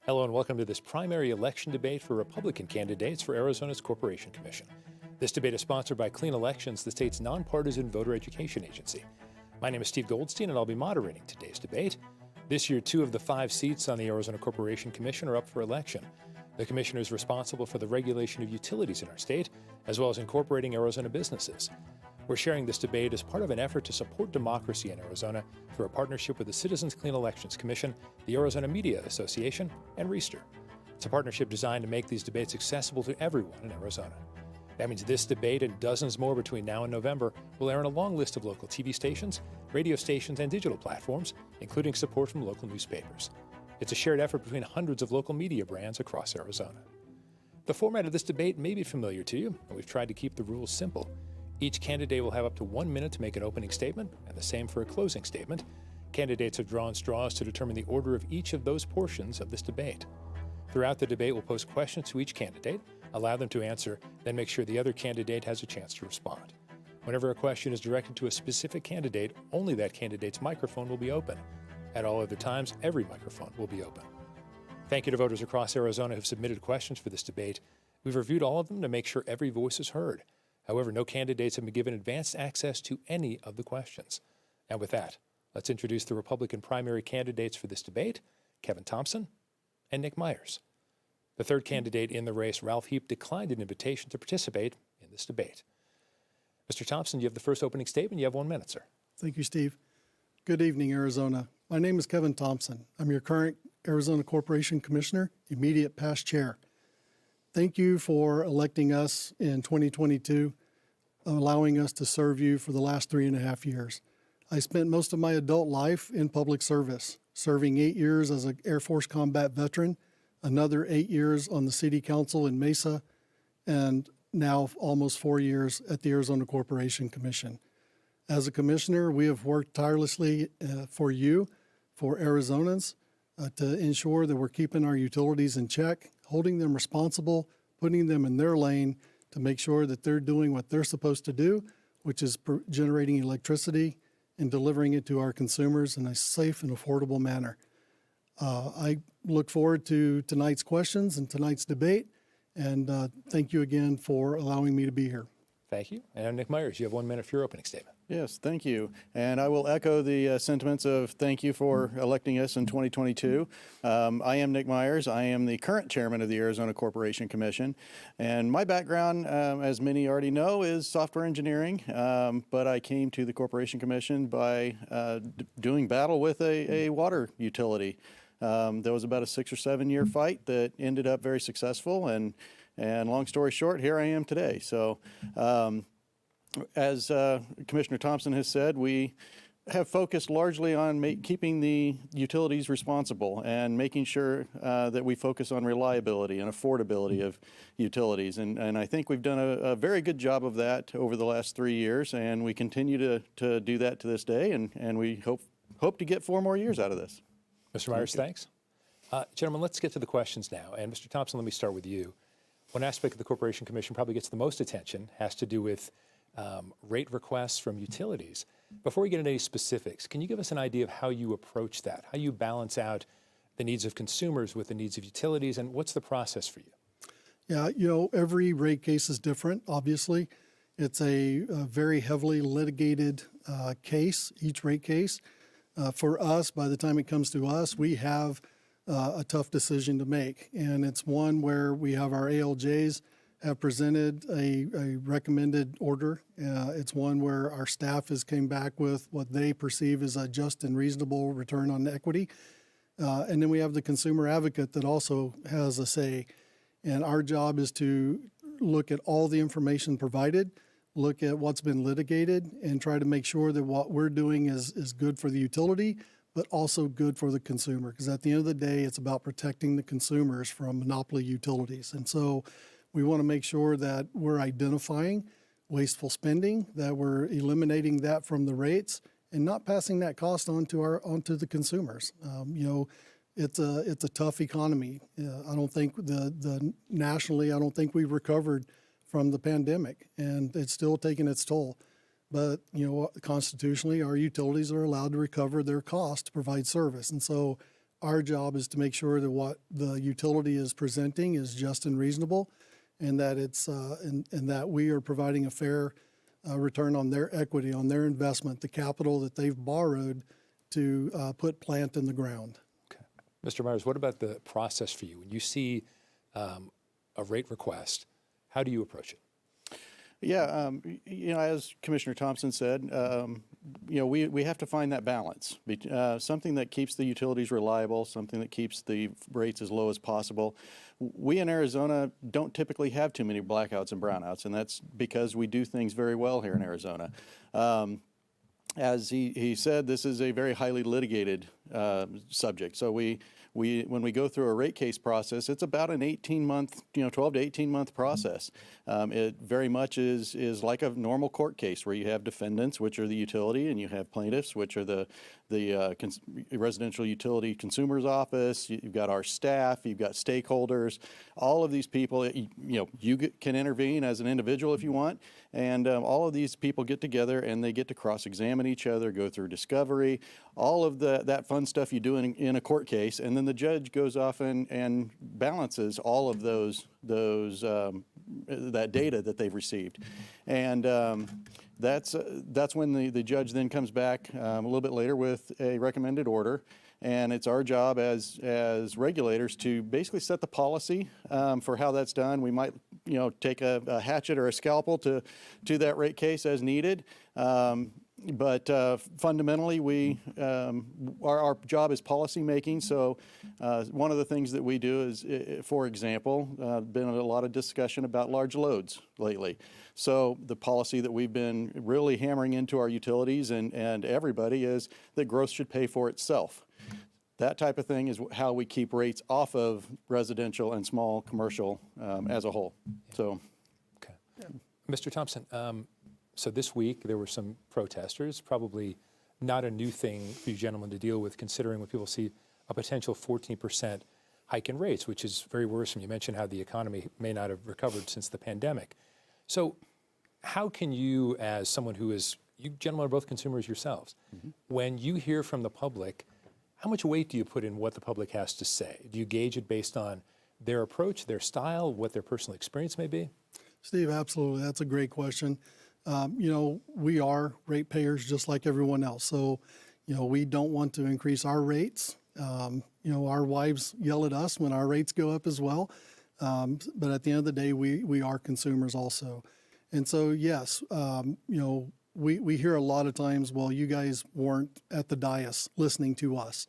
Hello and welcome to this primary election debate for Republican candidates for Arizona's Corporation Commission. This debate is sponsored by Clean Elections, the state's nonpartisan voter education agency. My name is Steve Goldstein and I'll be moderating today's debate. This year, 2 of the 5 seats on the Arizona Corporation Commission are up for election. The commission is responsible for the regulation of utilities in our state, as well as incorporating Arizona businesses. We're sharing this debate as part of an effort to support democracy in Arizona through a partnership with the Citizens Clean Elections Commission, the Arizona Media Association, and Reister. It's a partnership designed to make these debates accessible to everyone in Arizona. That means this debate and dozens more between now and November will air on a long list of local TV stations, radio stations, and digital platforms, including support from local newspapers. It's a shared effort between hundreds of local media brands across Arizona. The format of this debate may be familiar to you, and we've tried to keep the rules simple. Each candidate will have up to 1 minute to make an opening statement, and the same for a closing statement. Candidates have drawn straws to determine the order of each of those portions of this debate. Throughout the debate, we'll pose questions to each candidate, allow them to answer, then make sure the other candidate has a chance to respond. Whenever a question is directed to a specific candidate, only that candidate's microphone will be open. At all other times, every microphone will be open. Thank you to voters across Arizona who've submitted questions for this debate. We've reviewed all of them to make sure every voice is heard. However, no candidates have been given advanced access to any of the questions. And with that, let's introduce the Republican primary candidates for this debate, Kevin Thompson and Nick Myers. The third candidate in the race, Ralph Heap, declined an invitation to participate in this debate. Mr. Thompson, you have the first opening statement. You have 1 minute, sir. Thank you, Steve. Good evening, Arizona. My name is Kevin Thompson. I'm your current Arizona Corporation Commissioner, immediate past chair. Thank you for electing us in 2022, allowing us to serve you for the last 3.5 years. I spent most of my adult life in public service, serving 8 years as an Air Force combat veteran, another 8 years on the City Council in Mesa, and now almost 4 years at the Arizona Corporation Commission. As a commissioner, we have worked tirelessly for you, for Arizonans, to ensure that we're keeping our utilities in check, holding them responsible, putting them in their lane to make sure that they're doing what they're supposed to do, which is generating electricity and delivering it to our consumers in a safe and affordable manner. I look forward to tonight's questions and tonight's debate, and thank you again for allowing me to be here. Thank you. And Nick Myers, you have 1 minute for your opening statement. Yes, thank you. And I will echo the sentiments of thank you for electing us in 2022. I am Nick Myers. I am the current chairman of the Arizona Corporation Commission. And my background, as many already know, is software engineering. But I came to the Corporation Commission by doing battle with a water utility. There was about a 6 or 7 year fight that ended up very successful. And long story short, here I am today. So as Commissioner Thompson has said, we have focused largely on keeping the utilities responsible and making sure that we focus on reliability and affordability of utilities. And I think we've done a very good job of that over the last 3 years, and we continue to do that to this day, and we hope to get 4 more years out of this. Mr. Myers, thanks. Gentlemen, let's get to the questions now. And Mr. Thompson, let me start with you. One aspect of the Corporation Commission probably gets the most attention has to do with rate requests from utilities. Before we get into any specifics, can you give us an idea of how you approach that, how you balance out the needs of consumers with the needs of utilities, and what's the process for you? Yeah, every rate case is different, obviously. It's a very heavily litigated case, each rate case. For us, by the time it comes to us, we have a tough decision to make, and it's one where we have our ALJs have presented a recommended order. It's one where our staff has came back with what they perceive as a just and reasonable return on equity. And then we have the consumer advocate that also has a say. And our job is to look at all the information provided, look at what's been litigated, and try to make sure that what we're doing is good for the utility, but also good for the consumer. Because at the end of the day, it's about protecting the consumers from monopoly utilities. And so we want to make sure that we're identifying wasteful spending, that we're eliminating that from the rates, and not passing that cost onto the consumers. It's a tough economy. I don't think nationally, I don't think we've recovered from the pandemic, and it's still taking its toll. But constitutionally, our utilities are allowed to recover their cost to provide service, and so our job is to make sure that what the utility is presenting is just and reasonable, and that it's and that we are providing a fair return on their equity, on their investment, the capital that they've borrowed to put plant in the ground. Okay. Mr. Myers, what about the process for you? When you see a rate request, how do you approach it? Yeah, as Commissioner Thompson said, we have to find that balance, something that keeps the utilities reliable, something that keeps the rates as low as possible. We in Arizona don't typically have too many blackouts and brownouts, and that's because we do things very well here in Arizona. As he said, this is a very highly litigated subject. So when we go through a rate case process, it's about an 18-month, 12 to 18-month process. It very much is like a normal court case where you have defendants, which are the utility, and you have plaintiffs, which are the residential utility consumers office. You've got our staff, you've got stakeholders, all of these people. You can intervene as an individual if you want, and all of these people get together and they get to cross-examine each other, go through discovery, all of that fun stuff you do in a court case, and then the judge goes off and balances all of that data that they've received, and that's when the judge then comes back a little bit later with a recommended order, and it's our job as regulators to basically set the policy for how that's done. We might take a hatchet or a scalpel to that rate case as needed. But fundamentally, our job is policy making. So one of the things that we do is, for example, been a lot of discussion about large loads lately. So the policy that we've been really hammering into our utilities and everybody is that growth should pay for itself. That type of thing is how we keep rates off of residential and small commercial as a whole. So, okay, Mr. Thompson. So this week there were some protesters, probably not a new thing for you gentlemen to deal with, considering when people see a potential 14% hike in rates, which is very worrisome. You mentioned how the economy may not have recovered since the pandemic. So how can you, as someone who is, you gentlemen are both consumers yourselves, when you hear from the public, how much weight do you put in what the public has to say? Do you gauge it based on their approach, their style, what their personal experience may be? Steve, absolutely. That's a great question. We are ratepayers just like everyone else. So, we don't want to increase our rates. Our wives yell at us when our rates go up as well. But at the end of the day, we are consumers also. And so, yes, we hear a lot of times, well, you guys weren't at the dais listening to us.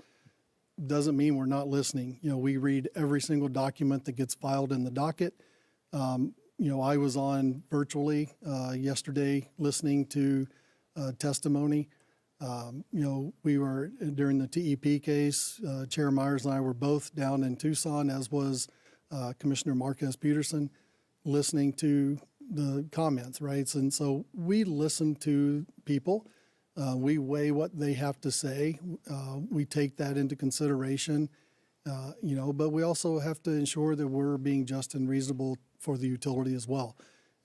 Doesn't mean we're not listening. We read every single document that gets filed in the docket. I was on virtually yesterday listening to testimony. We were during the TEP case, Chair Myers and I were both down in Tucson, as was Commissioner Marquez Peterson, listening to the comments, right? And so we listen to people. We weigh what they have to say. We take that into consideration, but we also have to ensure that we're being just and reasonable for the utility as well.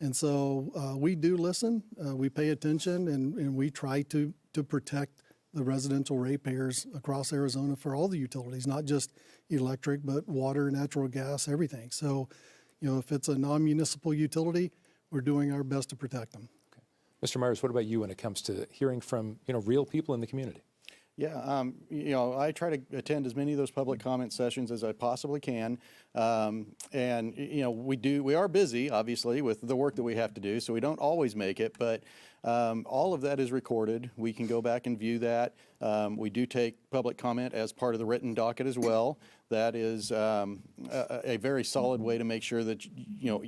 And so we do listen, we pay attention, and we try to protect the residential ratepayers across Arizona for all the utilities, not just electric, but water, natural gas, everything. So, if it's a non-municipal utility, we're doing our best to protect them. Okay. Mr. Myers, what about you when it comes to hearing from, real people in the community? Yeah, I try to attend as many of those public comment sessions as I possibly can, and we are busy, obviously, with the work that we have to do, so we don't always make it. But all of that is recorded. We can go back and view that. We do take public comment as part of the written docket as well. That is a very solid way to make sure that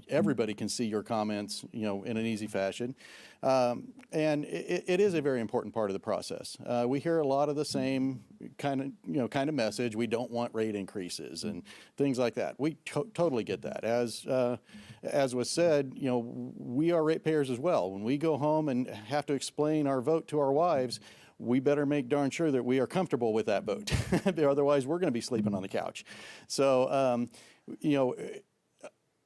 everybody can see your comments in an easy fashion. And it is a very important part of the process. We hear a lot of the same kind of message. We don't want rate increases and things like that. We totally get that. As was said, we are ratepayers as well. When we go home and have to explain our vote to our wives, we better make darn sure that we are comfortable with that vote. Otherwise, we're going to be sleeping on the couch. So,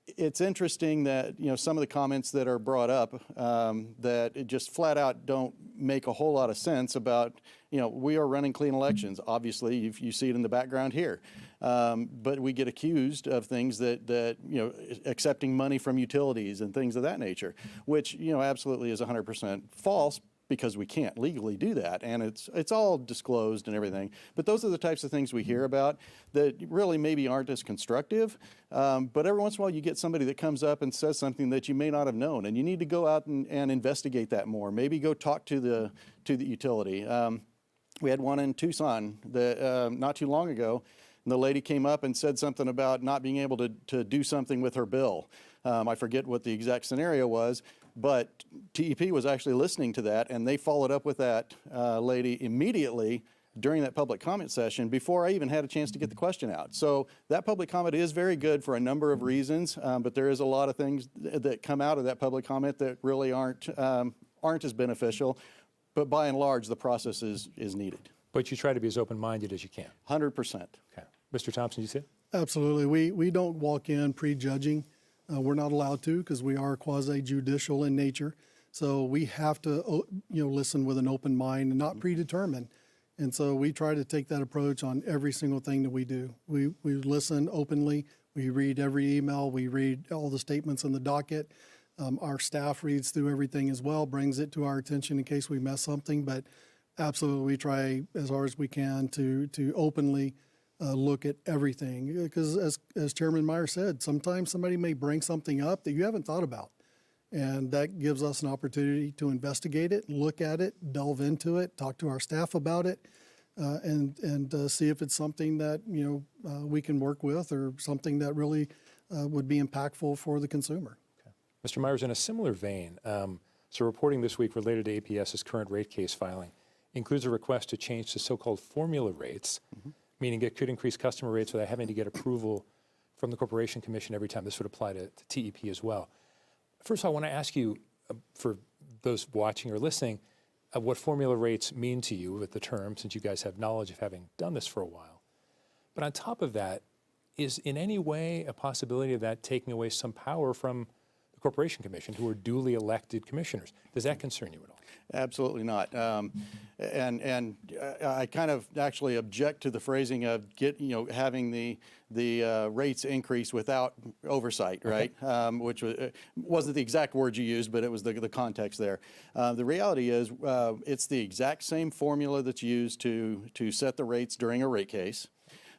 it's interesting that, some of the comments that are brought up that it just flat out don't make a whole lot of sense about, we are running clean elections. Obviously, you see it in the background here. But we get accused of things that accepting money from utilities and things of that nature, which, absolutely is 100% false, because we can't legally do that, and it's all disclosed and everything. But those are the types of things we hear about that really maybe aren't as constructive. But every once in a while you get somebody that comes up and says something that you may not have known, and you need to go out and investigate that more. Maybe go talk to the utility. We had one in Tucson that not too long ago, and the lady came up and said something about not being able to do something with her bill. I forget what the exact scenario was, but TEP was actually listening to that, and they followed up with that lady immediately during that public comment session before I even had a chance to get the question out. So that public comment is very good for a number of reasons, but there is a lot of things that come out of that public comment that really aren't as beneficial. But by and large, the process is needed. But you try to be as open-minded as you can. 100%. Okay. Mr. Thompson, you see it? Absolutely. We don't walk in prejudging. We're not allowed to, because we are quasi-judicial in nature. So we have to, listen with an open mind and not predetermine. And so we try to take that approach on every single thing that we do. We listen openly. We read every email. We read all the statements in the docket. Our staff reads through everything as well, brings it to our attention in case we miss something. But absolutely, we try as hard as we can to openly look at everything. Because as Chairman Meyer said, sometimes somebody may bring something up that you haven't thought about. And that gives us an opportunity to investigate it, look at it, delve into it, talk to our staff about it, and see if it's something that we can work with, or something that really would be impactful for the consumer. Okay. Mr. Myers, in a similar vein, so reporting this week related to APS's current rate case filing includes a request to change to so-called formula rates, meaning it could increase customer rates without having to get approval from the Corporation Commission every time. This would apply to TEP as well. First of all, I want to ask you, for those watching or listening, what formula rates mean to you with the term, since you guys have knowledge of having done this for a while. But on top of that, is in any way a possibility of that taking away some power from the Corporation Commission, who are duly elected commissioners? Does that concern you at all? Absolutely not. And I kind of actually object to the phrasing of having the rates increase without oversight, right? Which wasn't the exact word you used, but it was the context there. The reality is it's the exact same formula that's used to set the rates during a rate case.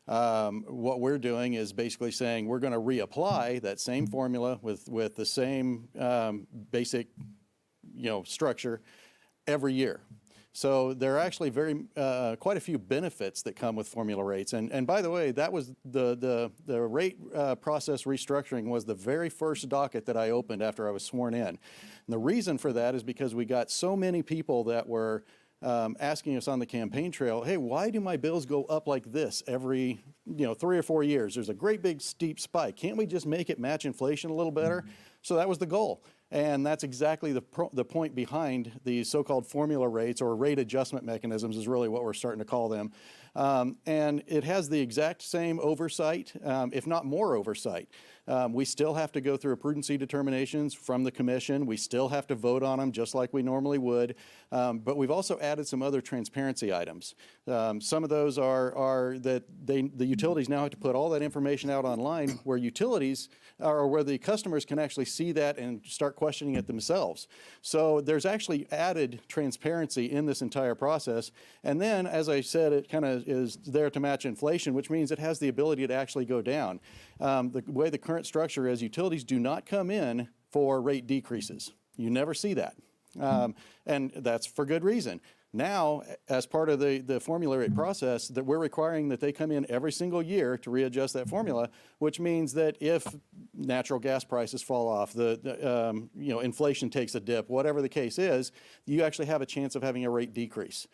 What we're doing is basically saying we're going to reapply that same formula with the same basic structure every year. So there are actually quite a few benefits that come with formula rates. And by the way, that was the rate process restructuring was the very first docket that I opened after I was sworn in. And the reason for that is because we got so many people that were asking us on the campaign trail, hey, why do my bills go up like this every 3 or 4 years? There's a great big steep spike. Can't we just make it match inflation a little better? So that was the goal. And that's exactly the point behind the so-called formula rates, or rate adjustment mechanisms is really what we're starting to call them. And it has the exact same oversight, if not more oversight. We still have to go through prudency determinations from the commission. We still have to vote on them just like we normally would. But we've also added some other transparency items. Some of those are that the utilities now have to put all that information out online, where utilities or where the customers can actually see that and start questioning it themselves. So there's actually added transparency in this entire process. And then, as I said, it kind of is there to match inflation, which means it has the ability to actually go down. The way the current structure is, utilities do not come in for rate decreases. You never see that. And that's for good reason. Now, as part of the formula rate process, that we're requiring that they come in every single year to readjust that formula, which means that if natural gas prices fall off, inflation takes a dip, whatever the case is, you actually have a chance of having a rate decrease,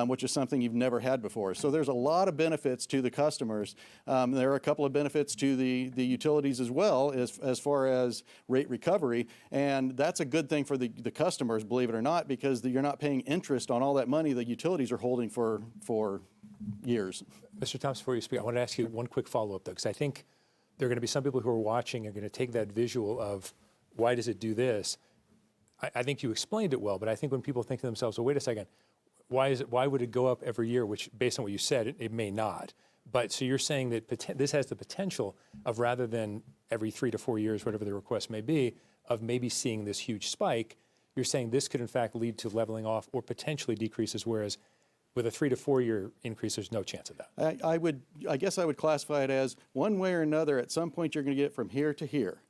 which is something you've never had before. So there's a lot of benefits to the customers. There are a couple of benefits to the utilities as well, as far as rate recovery, and that's a good thing for the customers, believe it or not, because you're not paying interest on all that money the utilities are holding for years. Mr. Thompson, before you speak, I want to ask you one quick follow-up, though, because I think there are going to be some people who are watching are going to take that visual of why does it do this? I think you explained it well, but I think when people think to themselves, well, wait a second, why would it go up every year? Which, based on what you said, it may not. But so you're saying that this has the potential of, rather than every 3 to 4 years, whatever the request may be, of maybe seeing this huge spike, you're saying this could in fact lead to leveling off or potentially decreases, whereas with a 3 to 4 year increase, there's no chance of that. I guess I would classify it as one way or another, at some point you're going to get it from here to here.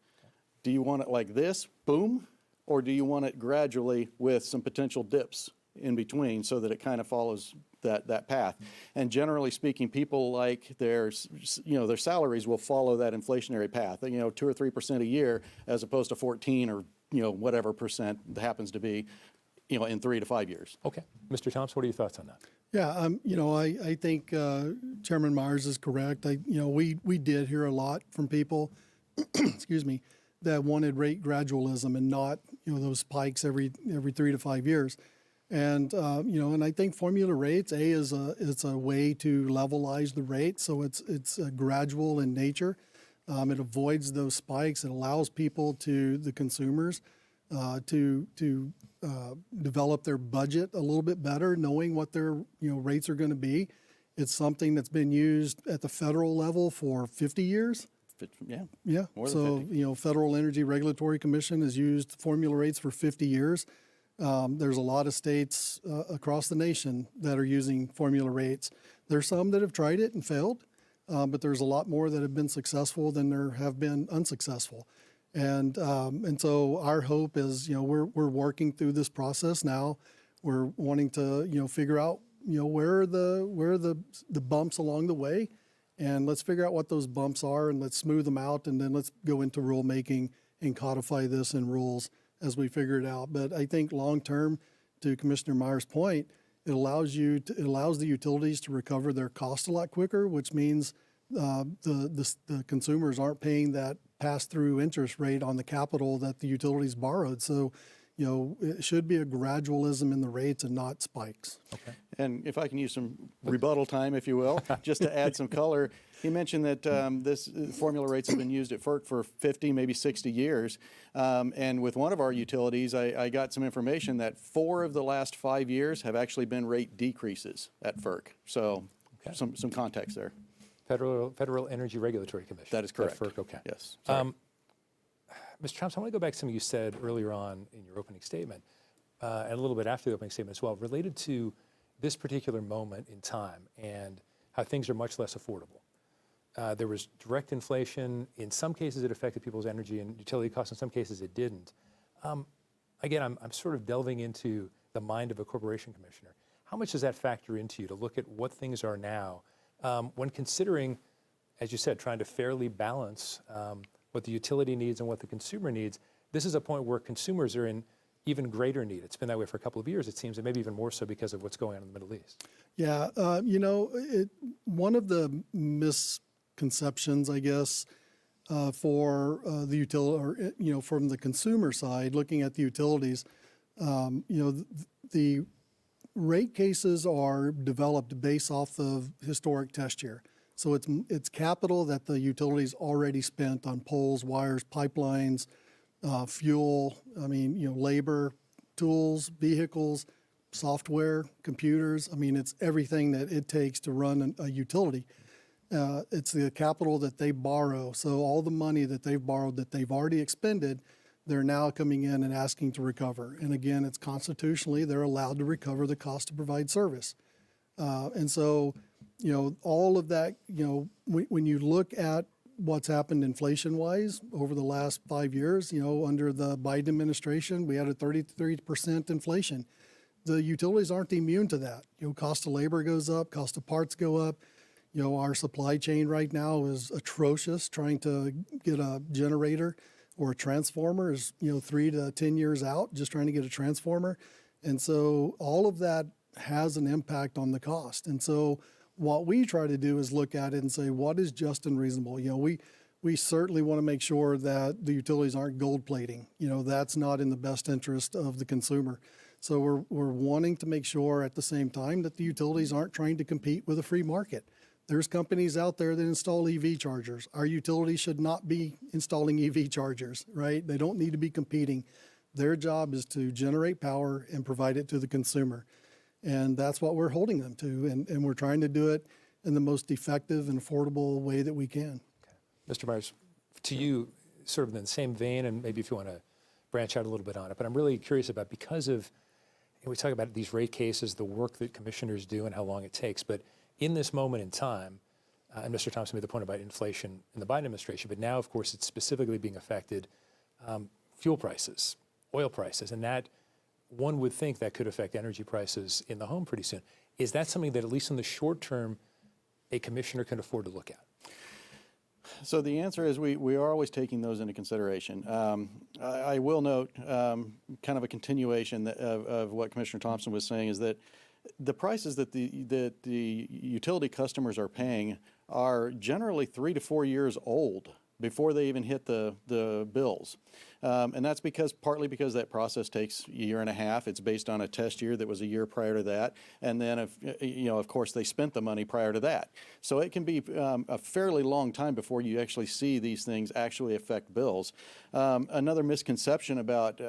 Do you want it like this, boom, or do you want it gradually with some potential dips in between so that it kind of follows that path? And generally speaking, people like their salaries will follow that inflationary path, 2 or 3% a year, as opposed to 14 or whatever percent happens to be, in 3 to 5 years. Okay, Mr. Thompson, what are your thoughts on that? Yeah, I think Chairman Myers is correct. We did hear a lot from people, excuse me, that wanted rate gradualism and not, those spikes every 3 to 5 years. And, and I think formula rates, is a way to levelize the rate. So it's gradual in nature. It avoids those spikes. It allows people the consumers, to develop their budget a little bit better, knowing what their, rates are going to be. It's something that's been used at the federal level for 50 years. Yeah. Yeah. More than 50. So, Federal Energy Regulatory Commission has used formula rates for 50 years. There's a lot of states across the nation that are using formula rates. There's some that have tried it and failed, but there's a lot more that have been successful than there have been unsuccessful. And so our hope is, we're working through this process now. We're wanting to, figure out, where are the bumps along the way, and let's figure out what those bumps are, and let's smooth them out, and then let's go into rulemaking and codify this in rules as we figure it out. But I think long term, to Commissioner Myers' point, it allows the utilities to recover their cost a lot quicker, which means the consumers aren't paying that pass-through interest rate on the capital that the utilities borrowed. So, it should be a gradualism in the rates and not spikes. Okay. And if I can use some rebuttal time, if you will, just to add some color, he mentioned that this formula rates have been used at FERC for 50, maybe 60 years. And with one of our utilities, I got some information that 4 of the last 5 years have actually been rate decreases at FERC. So some context there. Federal Energy Regulatory Commission. That is correct. FERC, okay. Yes. Mr. Thompson, I want to go back to something you said earlier on in your opening statement, and a little bit after the opening statement as well, related to this particular moment in time and how things are much less affordable. There was direct inflation. In some cases, it affected people's energy and utility costs. In some cases, it didn't. Again, I'm sort of delving into the mind of a corporation commissioner. How much does that factor into you to look at what things are now when considering, as you said, trying to fairly balance what the utility needs and what the consumer needs? This is a point where consumers are in even greater need. It's been that way for a couple of years, it seems, and maybe even more so because of what's going on in the Middle East. Yeah, one of the misconceptions, I guess, for the utility, or from the consumer side, looking at the utilities, the rate cases are developed based off of historic test year. So it's capital that the utilities already spent on poles, wires, pipelines, fuel, labor, tools, vehicles, software, computers. It's everything that it takes to run a utility. It's the capital that they borrow. So all the money that they've borrowed that they've already expended, they're now coming in and asking to recover. And again, it's constitutionally, they're allowed to recover the cost to provide service. And so, all of that, when you look at what's happened inflation-wise over the last 5 years, under the Biden administration, we had a 33% inflation. The utilities aren't immune to that. Cost of labor goes up, cost of parts go up. Our supply chain right now is atrocious. Trying to get a generator or a transformer is, 3 to 10 years out, just trying to get a transformer. And so all of that has an impact on the cost. And so what we try to do is look at it and say, what is just and reasonable? We certainly want to make sure that the utilities aren't gold plating. That's not in the best interest of the consumer. So we're wanting to make sure at the same time that the utilities aren't trying to compete with a free market. There's companies out there that install EV chargers. Our utilities should not be installing EV chargers, right? They don't need to be competing. Their job is to generate power and provide it to the consumer. And that's what we're holding them to. And we're trying to do it in the most effective and affordable way that we can. Mr. Myers, to you, sort of in the same vein, and maybe if you want to branch out a little bit on it, but I'm really curious about, because of, we talk about these rate cases, the work that commissioners do and how long it takes, but in this moment in time, and Mr. Thompson made the point about inflation in the Biden administration, but now, of course, it's specifically being affected, fuel prices, oil prices, and that one would think that could affect energy prices in the home pretty soon. Is that something that, at least in the short term, a commissioner can afford to look at? So the answer is we are always taking those into consideration. I will note kind of a continuation of what Commissioner Thompson was saying, is that the prices that the utility customers are paying are generally 3 to 4 years old before they even hit the bills. And that's partly because that process takes a year and a half. It's based on a test year that was a year prior to that. And then, of course, they spent the money prior to that. So it can be a fairly long time before you actually see these things actually affect bills. Another misconception about,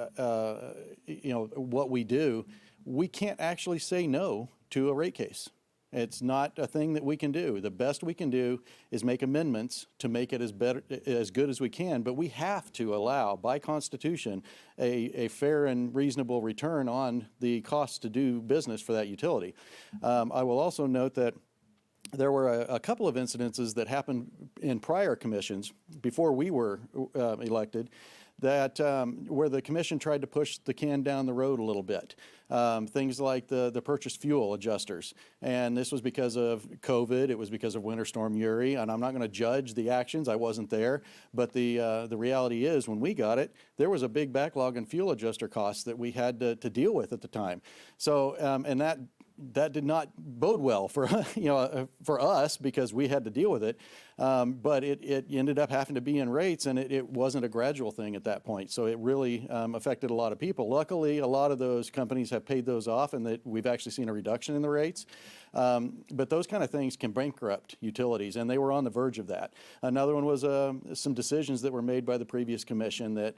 what we do, we can't actually say no to a rate case. It's not a thing that we can do. The best we can do is make amendments to make it as good as we can, but we have to allow, by Constitution, a fair and reasonable return on the costs to do business for that utility. I will also note that there were a couple of incidences that happened in prior commissions before we were elected, that where the commission tried to push the can down the road a little bit. Things like the purchased fuel adjusters. And this was because of COVID. It was because of Winter Storm Uri. And I'm not going to judge the actions. I wasn't there. But the reality is, when we got it, there was a big backlog in fuel adjuster costs that we had to deal with at the time. So, and that did not bode well for for us, because we had to deal with it. But it ended up having to be in rates, and it wasn't a gradual thing at that point. So it really affected a lot of people. Luckily, a lot of those companies have paid those off, and that we've actually seen a reduction in the rates. But those kind of things can bankrupt utilities, and they were on the verge of that. Another one was some decisions that were made by the previous commission that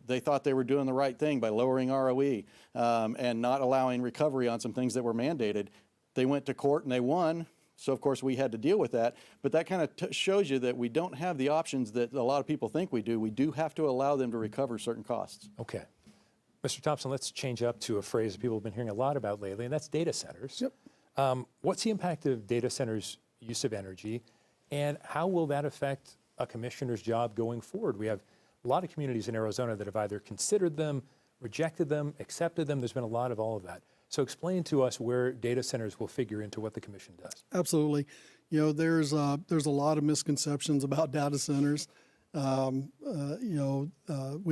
they thought they were doing the right thing by lowering ROE and not allowing recovery on some things that were mandated. They went to court and they won. So, of course, we had to deal with that. But that kind of shows you that we don't have the options that a lot of people think we do. We do have to allow them to recover certain costs. Okay. Mr. Thompson, let's change up to a phrase that people have been hearing a lot about lately, and that's data centers. Yep. What's the impact of data centers' use of energy, and how will that affect a commissioner's job going forward? We have a lot of communities in Arizona that have either considered them, rejected them, accepted them. There's been a lot of all of that. So explain to us where data centers will figure into what the commission does. Absolutely. There's a lot of misconceptions about data centers. We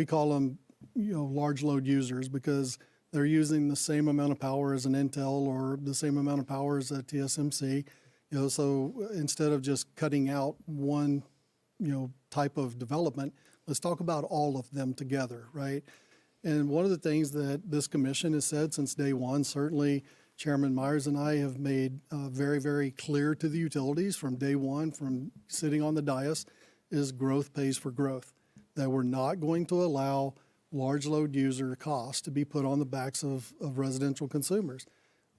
call them, large load users, because they're using the same amount of power as an Intel or the same amount of power as a TSMC. So instead of just cutting out one, type of development, let's talk about all of them together, right? And one of the things that this commission has said since day one, certainly Chairman Myers and I have made very, very clear to the utilities from day one, from sitting on the dais, is growth pays for growth. That we're not going to allow large load user costs to be put on the backs of residential consumers.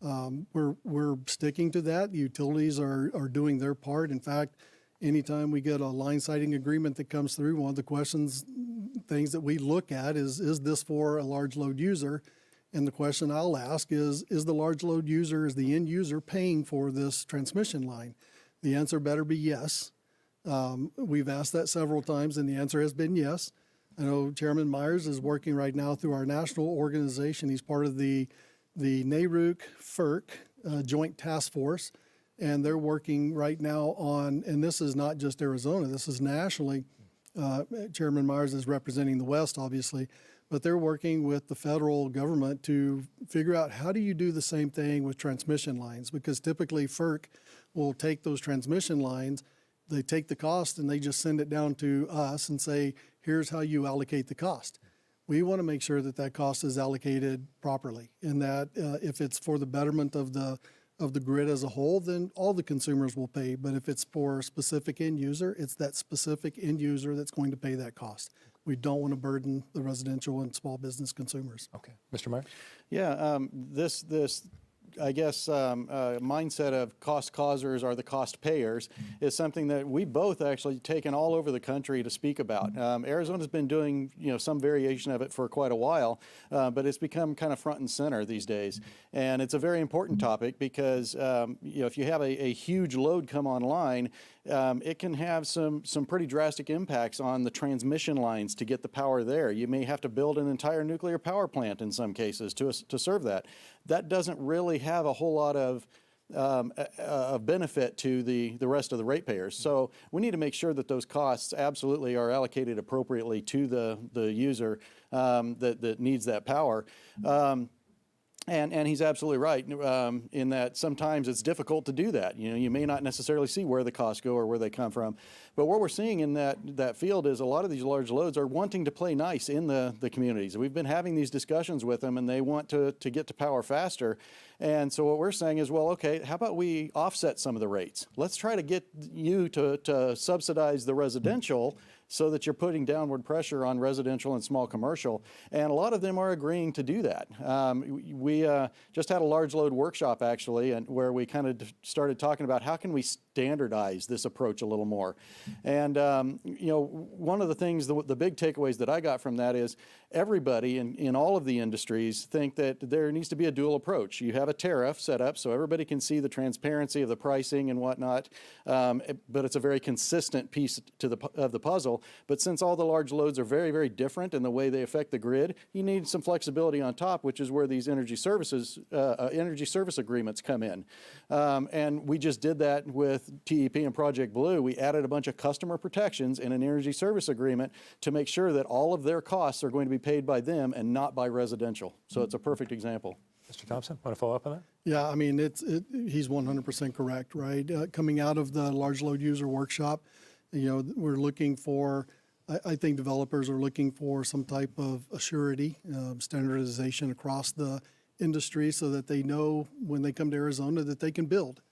We're sticking to that. The utilities are doing their part. In fact, anytime we get a line siting agreement that comes through, one of the things that we look at is this for a large load user? And the question I'll ask is the large load user, is the end user paying for this transmission line? The answer better be yes. We've asked that several times, and the answer has been yes. I know Chairman Myers is working right now through our national organization. He's part of the NARUC FERC Joint Task Force, and they're working right now on, and this is not just Arizona, this is nationally. Chairman Myers is representing the West, obviously, but they're working with the federal government to figure out how do you do the same thing with transmission lines, because typically FERC will take those transmission lines, they take the cost and they just send it down to us and say, here's how you allocate the cost. We want to make sure that that cost is allocated properly, and that if it's for the betterment of the of the grid as a whole, then all the consumers will pay. But if it's for a specific end user, it's that specific end user that's going to pay that cost. We don't want to burden the residential and small business consumers. Okay. Mr. Myers? Yeah, this I guess mindset of cost causers are the cost payers is something that we both actually taken all over the country to speak about. Arizona's been doing some variation of it for quite a while, but it's become kind of front and center these days. And it's a very important topic because if you have a huge load come online, it can have some pretty drastic impacts on the transmission lines to get the power there. You may have to build an entire nuclear power plant in some cases to serve that. That doesn't really have a whole lot of benefit to the rest of the ratepayers. So we need to make sure that those costs absolutely are allocated appropriately to the user that needs that power. And he's absolutely right in that sometimes it's difficult to do that. You may not necessarily see where the costs go or where they come from. But what we're seeing in that field is a lot of these large loads are wanting to play nice in the communities. We've been having these discussions with them, and they want to get to power faster. And so what we're saying is, well, okay, how about we offset some of the rates? Let's try to get you to subsidize the residential so that you're putting downward pressure on residential and small commercial. And a lot of them are agreeing to do that. We just had a large load workshop actually, and where we kind of started talking about how can we standardize this approach a little more. And one of the things, the big takeaways that I got from that is everybody in all of the industries think that there needs to be a dual approach. You have a tariff set up so everybody can see the transparency of the pricing and whatnot, but it's a very consistent piece of the puzzle. But since all the large loads are very, very different in the way they affect the grid, you need some flexibility on top, which is where these energy service agreements come in. And we just did that with TEP and Project Blue. We added a bunch of customer protections in an energy service agreement to make sure that all of their costs are going to be paid by them and not by residential. So it's a perfect example. Mr. Thompson, want to follow up on that? Yeah, I mean, he's 100% correct, right? Coming out of the large load user workshop, we're looking for, I think developers are looking for some type of assurity, standardization across the industry so that they know when they come to Arizona that they can build.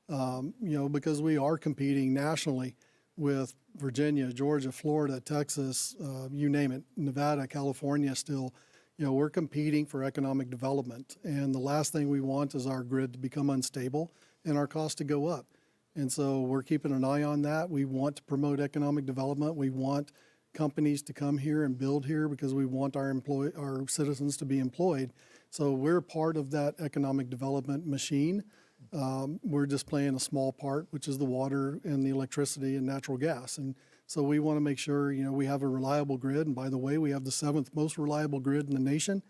Because we are competing nationally with Virginia, Georgia, Florida, Texas, you name it, Nevada, California still. We're competing for economic development. And the last thing we want is our grid to become unstable and our costs to go up. And so we're keeping an eye on that. We want to promote economic development. We want companies to come here and build here because we want our citizens to be employed. So we're part of that economic development machine. We're just playing a small part, which is the water and the electricity and natural gas. And so we want to make sure, we have a reliable grid. And by the way, we have the 7th most reliable grid in the nation,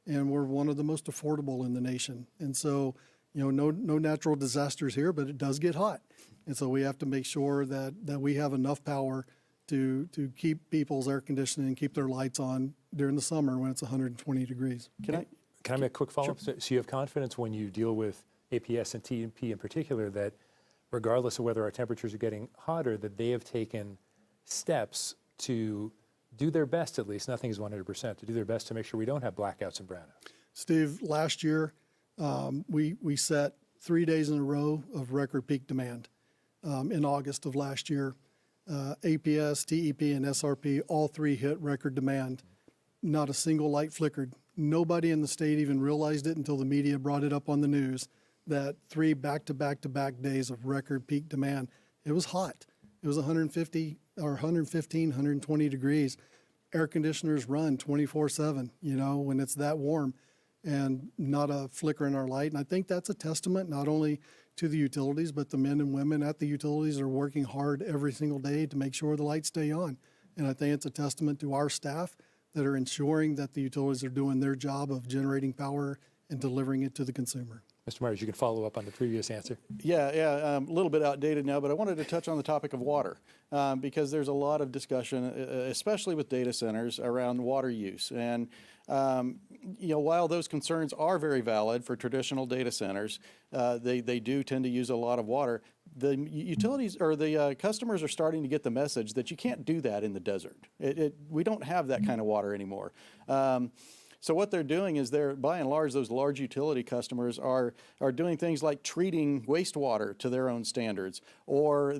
and we're one of the most affordable in the nation. And so, no natural disasters here, but it does get hot. And so we have to make sure that we have enough power to keep people's air conditioning and keep their lights on during the summer when it's 120 degrees. Can I make a quick follow-up? Sure. So you have confidence when you deal with APS and TEP in particular that regardless of whether our temperatures are getting hotter, that they have taken steps to do their best, at least, nothing is 100%, to do their best to make sure we don't have blackouts and brownouts? Steve, last year, we set 3 days in a row of record peak demand. In August of last year, APS, TEP, and SRP, all three hit record demand. Not a single light flickered. Nobody in the state even realized it until the media brought it up on the news, that 3 back-to-back-to-back days of record peak demand. It was hot. It was 150 or 115, 120 degrees. Air conditioners run 24/7, when it's that warm, and not a flicker in our light. And I think that's a testament not only to the utilities, but the men and women at the utilities are working hard every single day to make sure the lights stay on. And I think it's a testament to our staff that are ensuring that the utilities are doing their job of generating power and delivering it to the consumer. Mr. Myers, you can follow up on the previous answer. Yeah, a little bit outdated now, but I wanted to touch on the topic of water because there's a lot of discussion, especially with data centers, around water use. And while those concerns are very valid for traditional data centers, they do tend to use a lot of water. The utilities or the customers are starting to get the message that you can't do that in the desert. We don't have that kind of water anymore. So what they're doing is they're, by and large, those large utility customers are doing things like treating wastewater to their own standards, or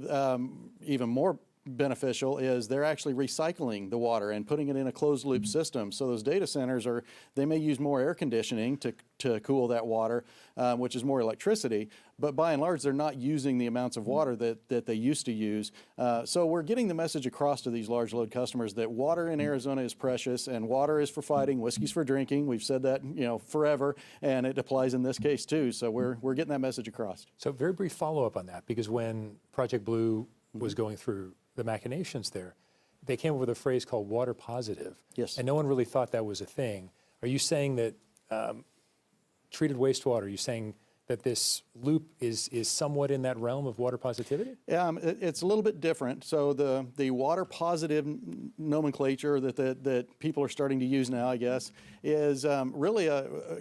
even more beneficial is they're actually recycling the water and putting it in a closed loop system. So those data centers they may use more air conditioning to cool that water, which is more electricity, but by and large, they're not using the amounts of water that they used to use. So we're getting the message across to these large load customers that water in Arizona is precious, and water is for fighting, whiskey's for drinking. We've said that, forever, and it applies in this case too. So we're getting that message across. So very brief follow-up on that, because when Project Blue was going through the machinations there, they came up with a phrase called water positive. Yes. And no one really thought that was a thing. Are you saying that treated wastewater, are you saying that this loop is somewhat in that realm of water positivity? It's a little bit different. So the water positive nomenclature that people are starting to use now, I guess, is really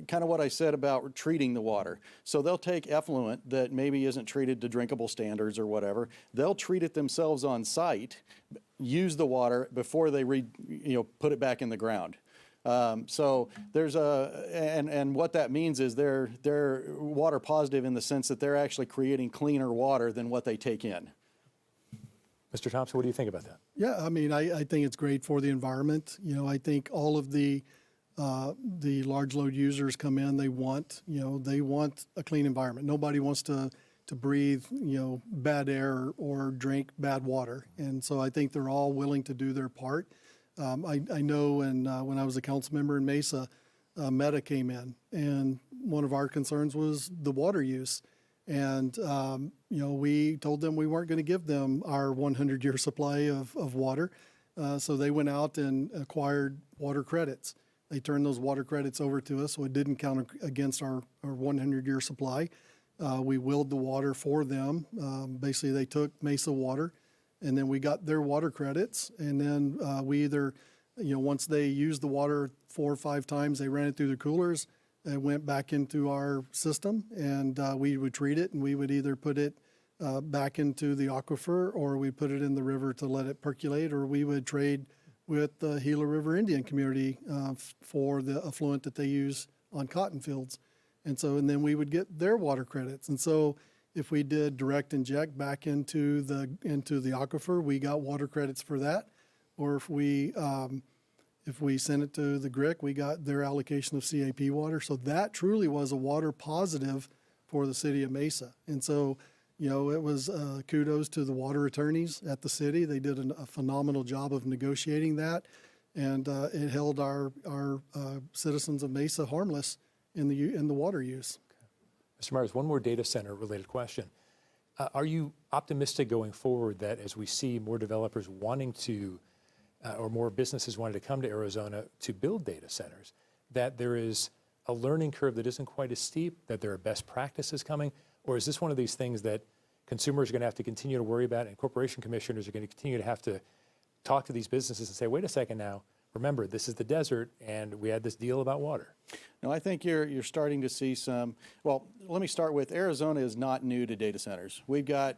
kind of what I said about treating the water. So they'll take effluent that maybe isn't treated to drinkable standards or whatever. They'll treat it themselves on site, use the water before they put it back in the ground. So there's and what that means is they're water positive in the sense that they're actually creating cleaner water than what they take in. Mr. Thompson, what do you think about that? Yeah, I mean, I think it's great for the environment. I think all of the large load users come in, they want a clean environment. Nobody wants to breathe, bad air or drink bad water. And so I think they're all willing to do their part. I know when I was a council member in Mesa, Meta came in, and one of our concerns was the water use. And, we told them we weren't going to give them our 100-year supply of water. So they went out and acquired water credits. They turned those water credits over to us, so it didn't count against our 100-year supply. We willed the water for them. Basically, they took Mesa water, and then we got their water credits. And then we either, once they used the water 4 or 5 times, they ran it through the coolers. It went back into our system, and we would treat it, and we would either put it back into the aquifer, or we put it in the river to let it percolate, or we would trade with the Gila River Indian community for the effluent that they use on cotton fields. And then we would get their water credits. And so if we did direct inject back into the aquifer, we got water credits for that. Or if we sent it to the GRIC, we got their allocation of CAP water. So that truly was a water positive for the city of Mesa. And so, it was kudos to the water attorneys at the city. They did a phenomenal job of negotiating that, and it held our citizens of Mesa harmless in the water use. Mr. Myers, one more data center related question. Are you optimistic going forward that as we see more developers wanting to, or more businesses wanting to come to Arizona to build data centers, that there is a learning curve that isn't quite as steep, that there are best practices coming? Or is this one of these things that consumers are going to have to continue to worry about, and corporation commissioners are going to continue to have to talk to these businesses and say, wait a second now, remember, this is the desert, and we had this deal about water? No, I think you're starting to see some. Well, let me start with Arizona is not new to data centers. We've got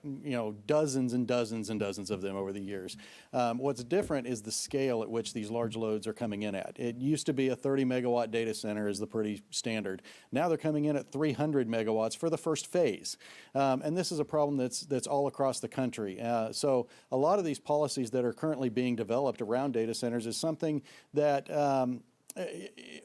dozens and dozens and dozens of them over the years. What's different is the scale at which these large loads are coming in at. It used to be a 30 megawatt data center is the pretty standard. Now they're coming in at 300 megawatts for the first phase, and this is a problem that's all across the country. So a lot of these policies that are currently being developed around data centers is something that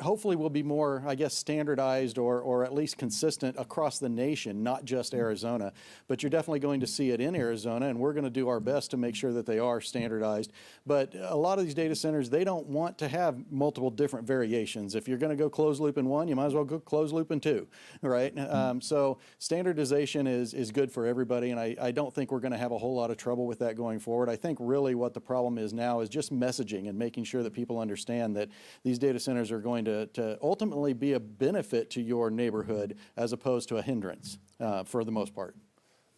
hopefully will be more, I guess, standardized or at least consistent across the nation, not just Arizona. But you're definitely going to see it in Arizona, and we're going to do our best to make sure that they are standardized. But a lot of these data centers, they don't want to have multiple different variations. If you're going to go closed loop in one, you might as well go closed loop in two, right? So standardization is good for everybody, and I don't think we're going to have a whole lot of trouble with that going forward. I think really what the problem is now is just messaging and making sure that people understand that these data centers are going to ultimately be a benefit to your neighborhood as opposed to a hindrance for the most part.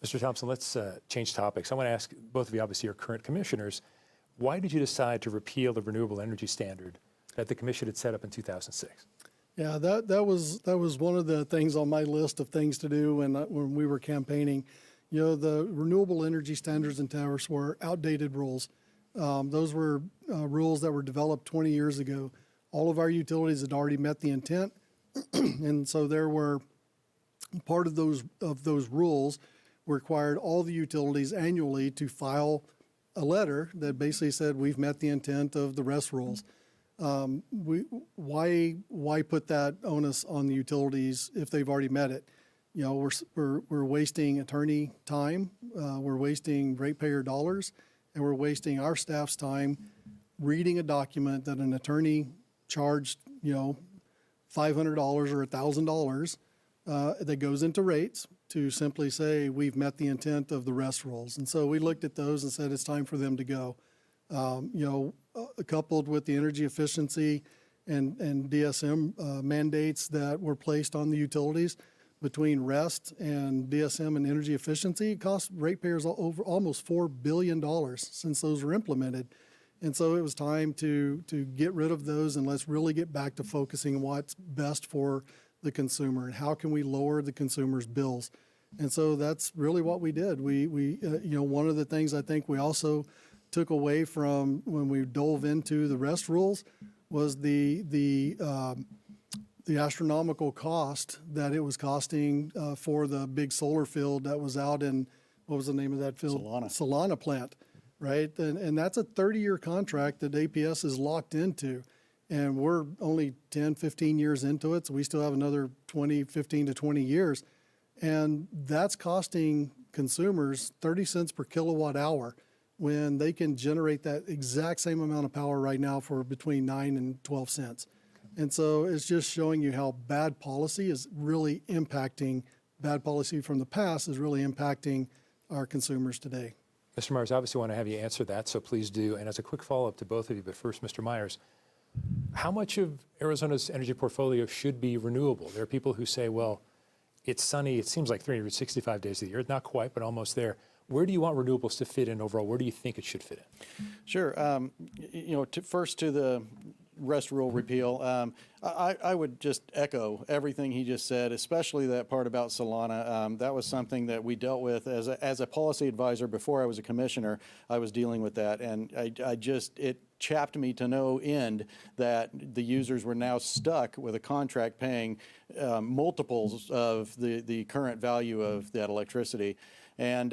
Mr. Thompson, let's change topics. I want to ask both of you, obviously your current commissioners, why did you decide to repeal the renewable energy standard that the commission had set up in 2006? Yeah, that was one of the things on my list of things to do when we were campaigning. The renewable energy standards and tariffs were outdated rules. Those were rules that were developed 20 years ago. all of our utilities had already met the intent. And so there were part of those rules required all the utilities annually to file a letter that basically said we've met the intent of the REST rules. Why put that onus on the utilities if they've already met it? You know, we're wasting attorney time, we're wasting ratepayer dollars, and we're wasting our staff's time reading a document that an attorney charged, you know, $500 or $1,000 that goes into rates to simply say we've met the intent of the REST rules. And so we looked at those and said it's time for them to go. You know, coupled with the energy efficiency and DSM mandates that were placed on the utilities between REST and DSM and energy efficiency, it cost ratepayers over almost $4 billion since those were implemented. And so it was time to get rid of those, and let's really get back to focusing on what's best for the consumer and how can we lower the consumer's bills. And so that's really what we did. We you know, one of the things I think we also took away from when we dove into the REST rules was the astronomical cost that it was costing for the big solar field that was out in, what was the name of that field? Solana plant, right? And that's a 30-year contract that APS is locked into. And we're only 10, 15 years into it, so we still have another 15 to 20 years. And that's costing consumers 30 cents per kilowatt hour when they can generate that exact same amount of power right now for between 9 and 12 cents. And so it's just showing you how bad policy is really impacting, bad policy from the past is really impacting our consumers today. Mr. Myers, I obviously want to have you answer that, so please do. And as a quick follow-up to both of you, but first, Mr. Myers, how much of Arizona's energy portfolio should be renewable? There are people who say, well, it's sunny, it seems like 365 days of the year. Not quite, but almost there. Where do you want renewables to fit in overall? Where do you think it should fit in? Sure. You know, first to the REST rule repeal, I would just echo everything he just said, especially that part about Solana. That was something that we dealt with as a policy advisor before I was a commissioner. I was dealing with that, and it chapped me to no end that the users were now stuck with a contract paying multiples of the current value of that electricity. And,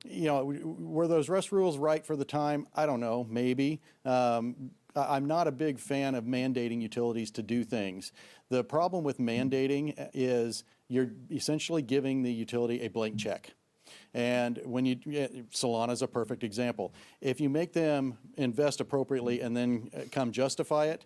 you know, were those REST rules right for the time? I don't know, maybe. I'm not a big fan of mandating utilities to do things. The problem with mandating is you're essentially giving the utility a blank check. And when Solana is a perfect example. If you make them invest appropriately and then come justify it,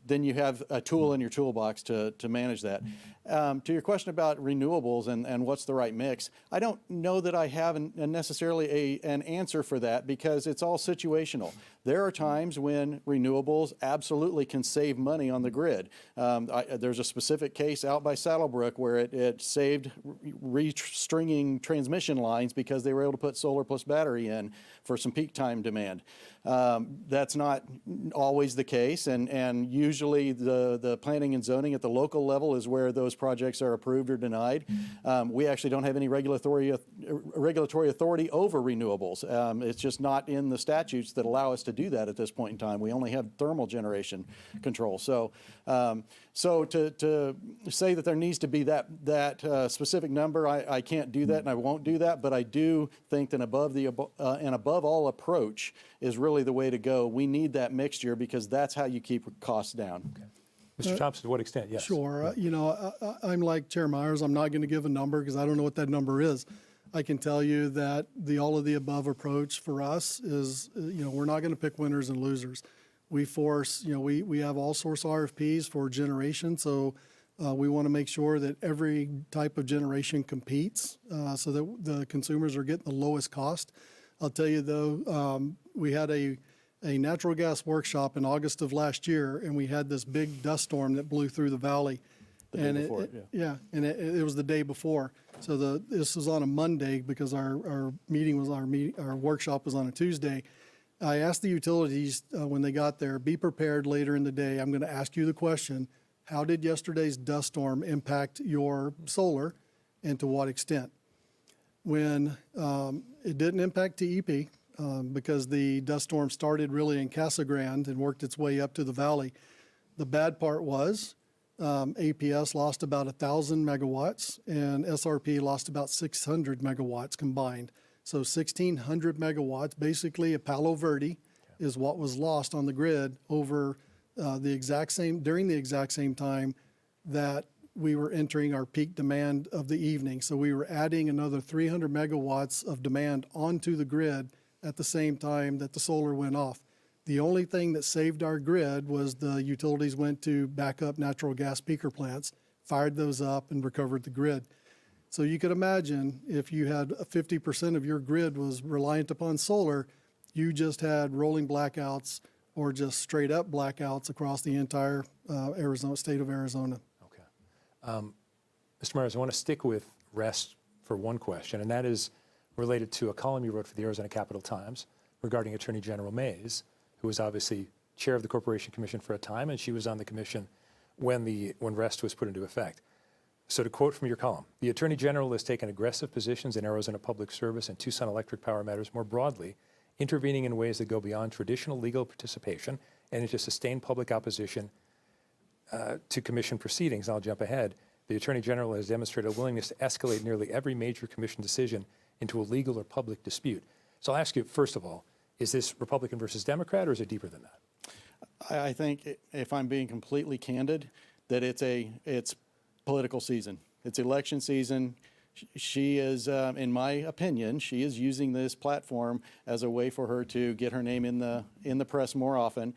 then you have a tool in your toolbox to manage that. To your question about renewables and what's the right mix, I don't know that I have necessarily an answer for that because it's all situational. There are times when renewables absolutely can save money on the grid. There's a specific case out by Saddlebrook where it saved restringing transmission lines because they were able to put solar plus battery in for some peak time demand. That's not always the case, and usually the planning and zoning at the local level is where those projects are approved or denied. We actually don't have any regulatory authority over renewables. It's just not in the statutes that allow us to do that at this point in time. We only have thermal generation control. So to say that there needs to be that specific number, I can't do that and I won't do that, but I do think that an above all approach is really the way to go. We need that mixture because that's how you keep costs down. Okay. Mr. Thompson, to what extent? Yes. Sure. You know, I'm like Chair Myers. I'm not going to give a number because I don't know what that number is. I can tell you that the all of the above approach for us is, you know, we're not going to pick winners and losers. We force, you know, we have all source RFPs for generation. So we want to make sure that every type of generation competes so that the consumers are getting the lowest cost. I'll tell you though, we had a natural gas workshop in August of last year, and we had this big dust storm that blew through the valley. And it was the day before. So this was on a Monday because our workshop was on a Tuesday. I asked the utilities when they got there, be prepared later in the day. I'm going to ask you the question, how did yesterday's dust storm impact your solar and to what extent? When it didn't impact TEP because the dust storm started really in Casa Grande and worked its way up to the valley. The bad part was APS lost about 1,000 megawatts and SRP lost about 600 megawatts combined. So 1,600 megawatts, basically a Palo Verde, is what was lost on the grid over during the exact same time that we were entering our peak demand of the evening. So we were adding another 300 megawatts of demand onto the grid at the same time that the solar went off. The only thing that saved our grid was the utilities went to backup natural gas peaker plants, fired those up, and recovered the grid. So you could imagine if you had 50% of your grid was reliant upon solar, you just had rolling blackouts or just straight up blackouts across the entire state of Arizona. Okay. Mr. Myers, I want to stick with REST for one question, and that is related to a column you wrote for the Arizona Capital Times regarding Attorney General Mays, who was obviously chair of the Corporation Commission for a time, and she was on the commission when REST was put into effect. So to quote from your column, the Attorney General has taken aggressive positions in Arizona public service and Tucson electric power matters more broadly, intervening in ways that go beyond traditional legal participation and into sustained public opposition to commission proceedings. I'll jump ahead. The Attorney General has demonstrated a willingness to escalate nearly every major commission decision into a legal or public dispute. So I'll ask you, first of all, is this Republican versus Democrat, or is it deeper than that? I think, if I'm being completely candid, that it's political season. It's election season. She is, in my opinion, she is using this platform as a way for her to get her name in the press more often.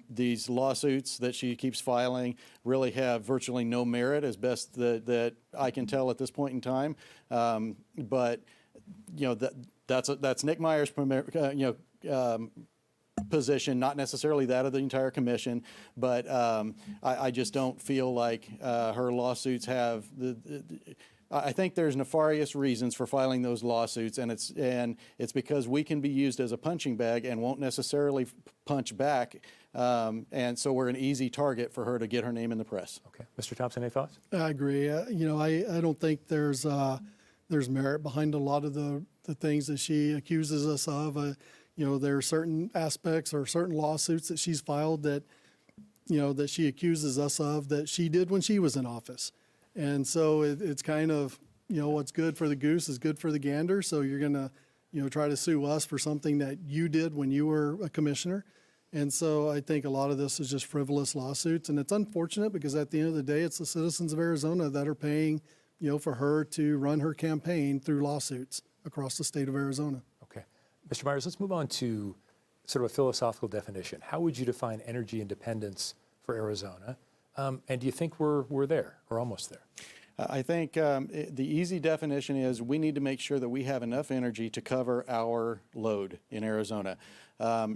These lawsuits that she keeps filing really have virtually no merit, as best that I can tell at this point in time. But you know, that's Nick Myers' position, not necessarily that of the entire commission, but I just don't feel like her lawsuits have I think there's nefarious reasons for filing those lawsuits, and it's because we can be used as a punching bag and won't necessarily punch back, and so we're an easy target for her to get her name in the press. Okay, Mr. Thompson, any thoughts? I agree. I don't think there's merit behind a lot of the things that she accuses us of. There are certain aspects or certain lawsuits that she's filed that she accuses us of that she did when she was in office. And so it's kind of, what's good for the goose is good for the gander. So you're going to, try to sue us for something that you did when you were a commissioner. And so I think a lot of this is just frivolous lawsuits. And it's unfortunate because at the end of the day, it's the citizens of Arizona that are paying, for her to run her campaign through lawsuits across the state of Arizona. Okay. Mr. Myers, let's move on to sort of a philosophical definition. How would you define energy independence for Arizona? And do you think we're there or almost there? I think the easy definition is we need to make sure that we have enough energy to cover our load in Arizona.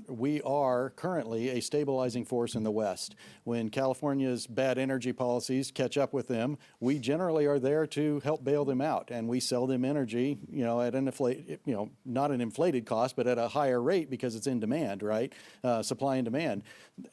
We are currently a stabilizing force in the West. When California's bad energy policies catch up with them, we generally are there to help bail them out, and we sell them energy, at an not an inflated cost, but at a higher rate because it's in demand, right? Supply and demand,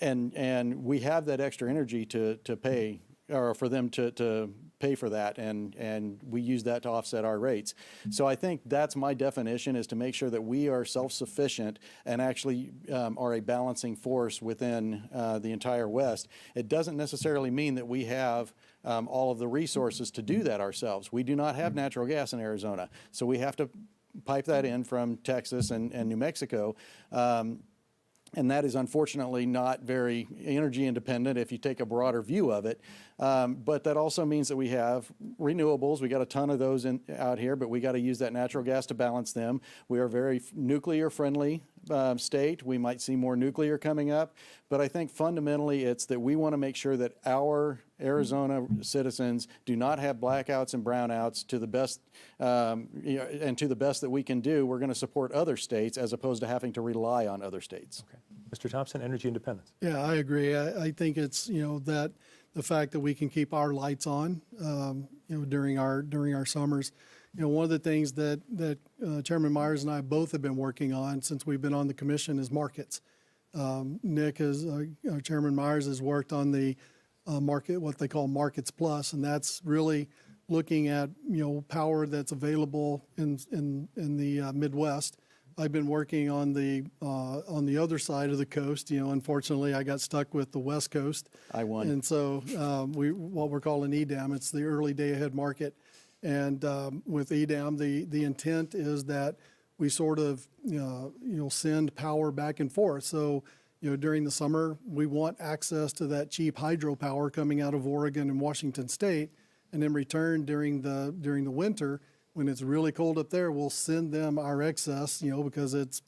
and we have that extra energy to pay, or for them to pay for that, and we use that to offset our rates. So I think that's my definition, is to make sure that we are self-sufficient and actually are a balancing force within the entire West. It doesn't necessarily mean that we have all of the resources to do that ourselves. We do not have natural gas in Arizona, so we have to pipe that in from Texas and New Mexico. And that is unfortunately not very energy independent if you take a broader view of it. But that also means that we have renewables. We got a ton of those out here, but we got to use that natural gas to balance them. We are a very nuclear friendly state. We might see more nuclear coming up. But I think fundamentally it's that we want to make sure that our Arizona citizens do not have blackouts and brownouts to the best, and to the best that we can do. We're going to support other states as opposed to having to rely on other states. Okay. Mr. Thompson, energy independence. Yeah, I agree. I think it's, that the fact that we can keep our lights on, during our summers. One of the things that Chairman Myers and I both have been working on since we've been on the commission is markets. Nick, Chairman Myers, has worked on the market, what they call Markets Plus, and that's really looking at power that's available in the Midwest I've been working on the other side of the coast. Unfortunately, I got stuck with the West Coast. I won. And so what we're calling EDAM, it's the early day ahead market. And with EDAM, the intent is that we sort of send power back and forth. So during the summer, we want access to that cheap hydropower coming out of Oregon and Washington State, and in return during the winter, when it's really cold up there, we'll send them our excess, because it's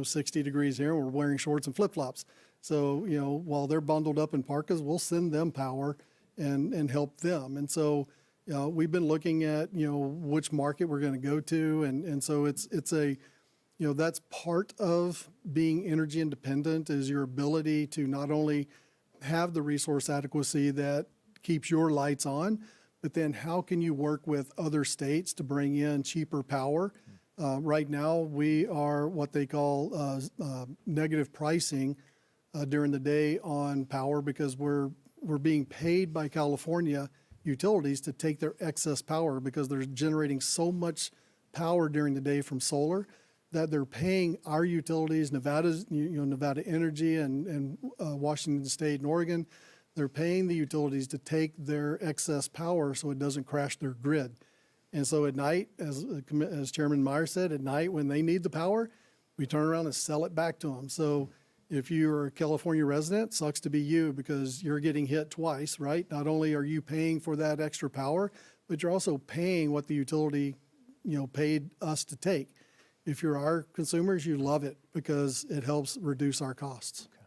60 degrees here, and we're wearing shorts and flip-flops. So while they're bundled up in parkas, we'll send them power and help them. And so we've been looking at which market we're going to go to, and so it's a that's part of being energy independent, is your ability to not only have the resource adequacy that keeps your lights on, but then how can you work with other states to bring in cheaper power? Right now, we are what they call negative pricing during the day on power, because we're being paid by California utilities to take their excess power, because they're generating so much power during the day from solar that they're paying our utilities, Nevada Energy and Washington State and Oregon. They're paying the utilities to take their excess power so it doesn't crash their grid. And so at night, as Chairman Meyer said, at night when they need the power, we turn around and sell it back to them. So if you're a California resident, sucks to be you, because you're getting hit twice, right? Not only are you paying for that extra power, but you're also paying what the utility paid us to take. If you're our consumers, you love it because it helps reduce our costs. Okay.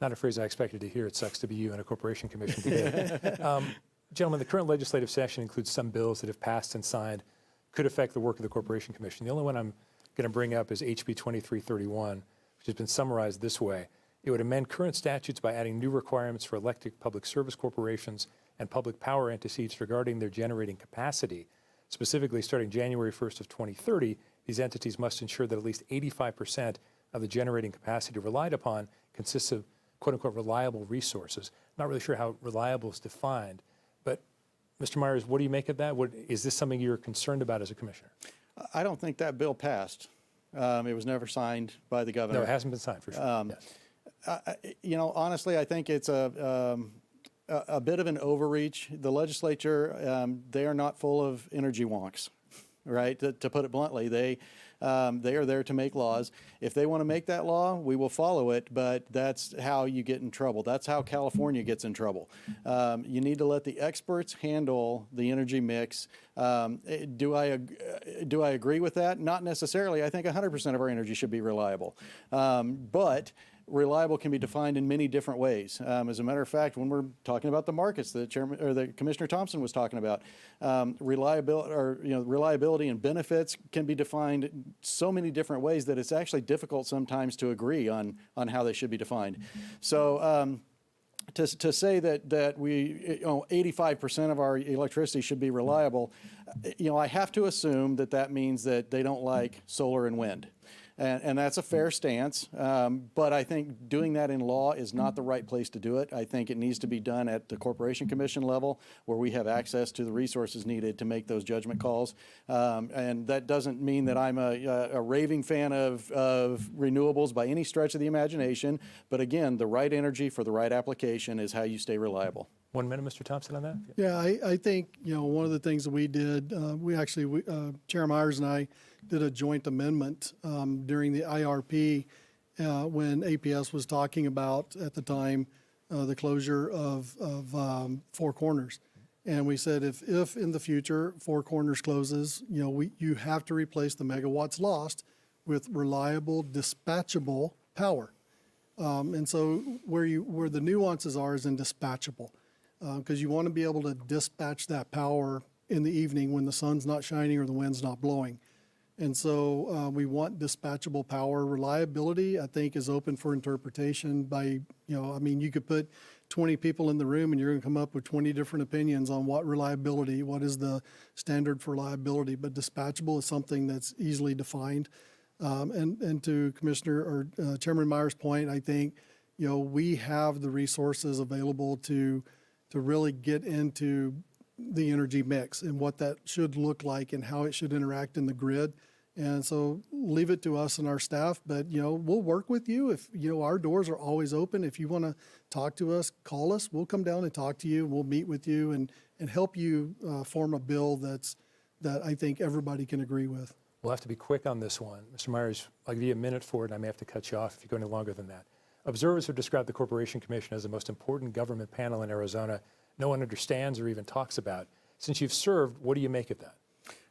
Not a phrase I expected to hear. It sucks to be you in a corporation commission today. Gentlemen, the current legislative session includes some bills that, if passed and signed, could affect the work of the Corporation Commission. The only one I'm going to bring up is HB 2331, which has been summarized this way. It would amend current statutes by adding new requirements for electric public service corporations and public power entities regarding their generating capacity. Specifically, starting January 1st of 2030, these entities must ensure that at least 85% of the generating capacity relied upon consists of quote-unquote reliable resources. Not really sure how reliable is defined, but Mr. Myers, what do you make of that? Is this something you're concerned about as a commissioner? I don't think that bill passed. It was never signed by the governor. No, it hasn't been signed for sure. Yes. Honestly, I think it's a bit of an overreach. The legislature, they are not full of energy wonks, right? To put it bluntly, they are there to make laws. If they want to make that law, we will follow it, but that's how you get in trouble. That's how California gets in trouble. You need to let the experts handle the energy mix. Do I agree with that? Not necessarily. I think 100% of our energy should be reliable. But reliable can be defined in many different ways. As a matter of fact, when we're talking about the markets that Chairman or the Commissioner Thompson was talking about, reliability and benefits can be defined so many different ways that it's actually difficult sometimes to agree on how they should be defined. So to say that we 85% of our electricity should be reliable, I have to assume that means that they don't like solar and wind. And that's a fair stance, but I think doing that in law is not the right place to do it. I think it needs to be done at the Corporation Commission level, where we have access to the resources needed to make those judgment calls. And that doesn't mean that I'm a raving fan of renewables by any stretch of the imagination. But again, the right energy for the right application is how you stay reliable. 1 minute, Mr. Thompson, on that? Yeah, I think, one of the things that we did, Chair Myers and I did a joint amendment during the IRP when APS was talking about, at the time, the closure of Four Corners. And we said if in the future Four Corners closes, you have to replace the megawatts lost with reliable, dispatchable power. And so where the nuances are is in dispatchable. Because you want to be able to dispatch that power in the evening when the sun's not shining or the wind's not blowing. And so we want dispatchable power. Reliability, I think, is open for interpretation by, you could put 20 people in the room and you're going to come up with 20 different opinions on what is the standard for reliability. But dispatchable is something that's easily defined. And to Chairman Meyer's point, I think, we have the resources available to really get into the energy mix and what that should look like and how it should interact in the grid. And so leave it to us and our staff, but, we'll work with you. If, our doors are always open. If you want to talk to us, call us. We'll come down and talk to you. We'll meet with you and help you form a bill that I think everybody can agree with. We'll have to be quick on this one. Mr. Myers, I'll give you a minute for it, and I may have to cut you off if you go any longer than that. Observers have described the Corporation Commission as the most important government panel in Arizona no one understands or even talks about. Since you've served, what do you make of that?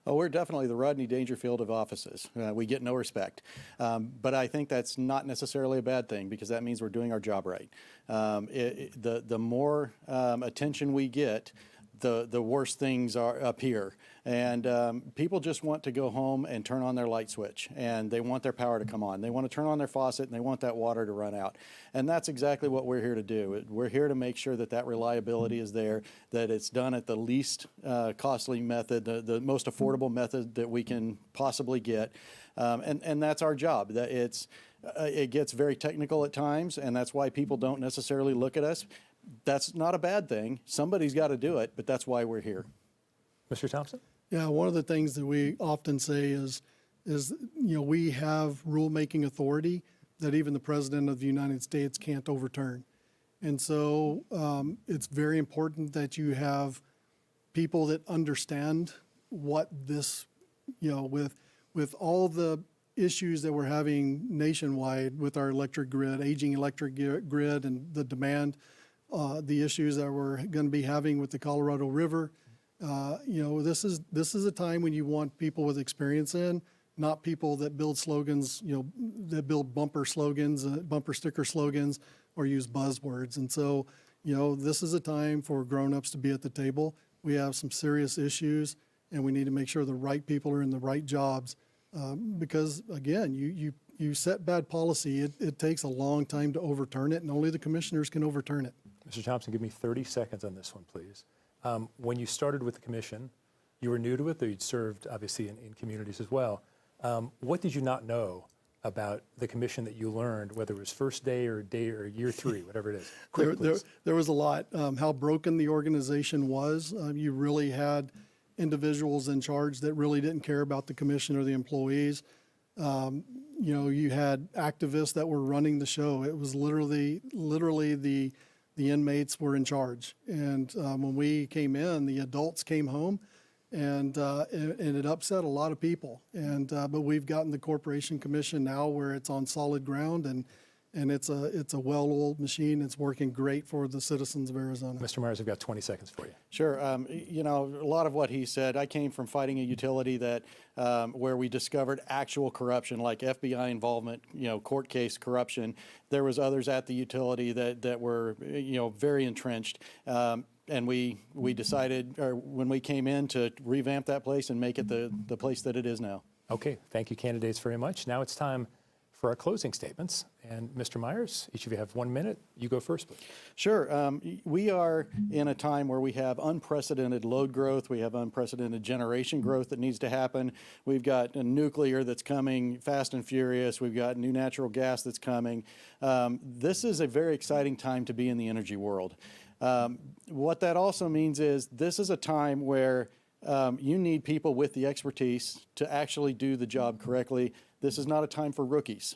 Oh, we're definitely the Rodney Dangerfield of offices. We get no respect. But I think that's not necessarily a bad thing because that means we're doing our job right. The more attention we get, the worse things are appear. And people just want to go home and turn on their light switch, and they want their power to come on. They want to turn on their faucet, and they want that water to run out. And that's exactly what we're here to do. We're here to make sure that that reliability is there, that it's done at the least costly method, the most affordable method that we can possibly get. And that's our job. That it gets very technical at times, and that's why people don't necessarily look at us. That's not a bad thing. Somebody's got to do it, but that's why we're here. Mr. Thompson? Yeah, one of the things that we often say is we have rulemaking authority that even the President of the United States can't overturn. And so it's very important that you have people that understand what this, with all the issues that we're having nationwide with our electric grid, aging electric grid and the demand, the issues that we're going to be having with the Colorado River. This is a time when you want people with experience in, not people that build slogans, that build bumper slogans, bumper sticker slogans, or use buzzwords. And so, this is a time for grown-ups to be at the table. We have some serious issues, and we need to make sure the right people are in the right jobs. Because again, you set bad policy, it takes a long time to overturn it, and only the commissioners can overturn it. Mr. Thompson, give me 30 seconds on this one, please. When you started with the commission, you were new to it, though you'd served, obviously, in communities as well. What did you not know about the commission that you learned, whether it was first day or year 3, whatever it is? Quick, please. There was a lot. How broken the organization was. You really had individuals in charge that really didn't care about the commission or the employees. You had activists that were running the show. It was literally the inmates were in charge. And when we came in, the adults came home, and it upset a lot of people. But we've gotten the Corporation Commission now where it's on solid ground, and it's a well-oiled machine. It's working great for the citizens of Arizona. Mr. Myers, I've got 20 seconds for you. Sure. A lot of what he said, I came from fighting a utility that where we discovered actual corruption, like FBI involvement, court case corruption. There was others at the utility that were, very entrenched. And we decided, or when we came in, to revamp that place and make it the place that it is now. Okay. Thank you, candidates, very much. Now it's time for our closing statements. And Mr. Myers, each of you have 1 minute. You go first, please. Sure. We are in a time where we have unprecedented load growth. We have unprecedented generation growth that needs to happen. We've got a nuclear that's coming fast and furious. We've got new natural gas that's coming. This is a very exciting time to be in the energy world. What that also means is this is a time where you need people with the expertise to actually do the job correctly. This is not a time for rookies.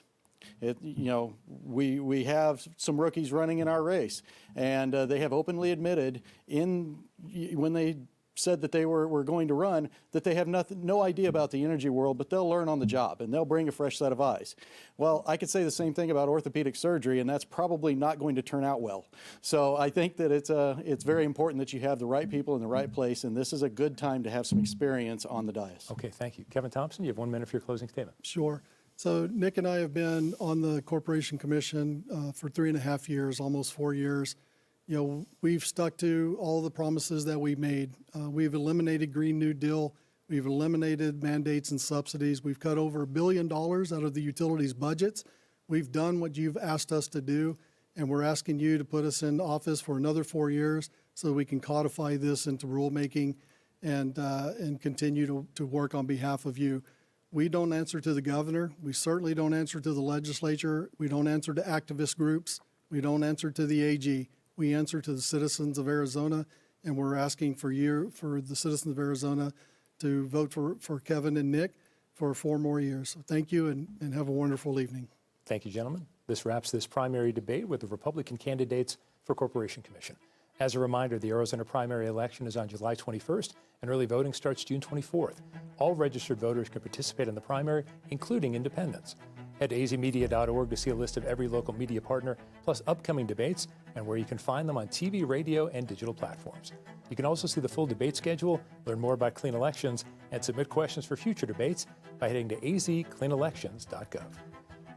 We have some rookies running in our race, and they have openly admitted when they said that they were going to run that they have no idea about the energy world, but they'll learn on the job and they'll bring a fresh set of eyes. Well, I could say the same thing about orthopedic surgery, and that's probably not going to turn out well. So I think that it's very important that you have the right people in the right place, and this is a good time to have some experience on the dais. Okay, thank you. Kevin Thompson, you have 1 minute for your closing statement. Sure. So Nick and I have been on the Corporation Commission for 3.5 years, almost 4 years. We've stuck to all the promises that we made. We've eliminated Green New Deal. We've eliminated mandates and subsidies. We've cut over $1 billion out of the utilities budgets. We've done what you've asked us to do, and we're asking you to put us in office for another 4 years so we can codify this into rulemaking and continue to work on behalf of you. We don't answer to the governor. We certainly don't answer to the legislature. We don't answer to activist groups. We don't answer to the AG. We answer to the citizens of Arizona, and we're asking for the citizens of Arizona to vote for Kevin and Nick for 4 more years. So thank you and have a wonderful evening. Thank you, gentlemen. This wraps this primary debate with the Republican candidates for Corporation Commission. As a reminder, the Arizona primary election is on July 21st, and early voting starts June 24th. All registered voters can participate in the primary, including independents. Head to azmedia.org to see a list of every local media partner, plus upcoming debates, and where you can find them on TV, radio, and digital platforms. You can also see the full debate schedule, learn more about Clean Elections, and submit questions for future debates by heading to azcleanelections.gov.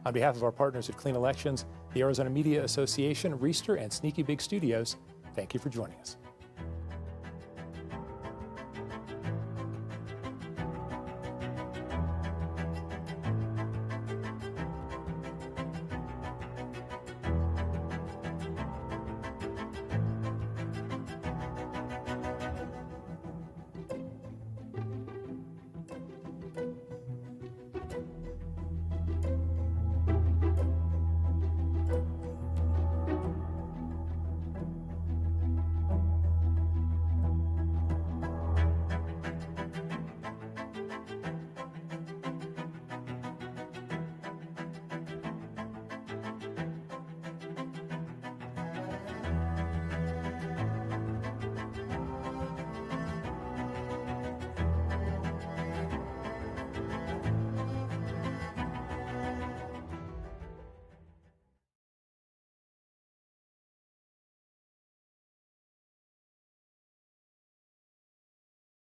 On behalf of our partners at Clean Elections, the Arizona Media Association, Reister, and Sneaky Big Studios, thank you for joining us.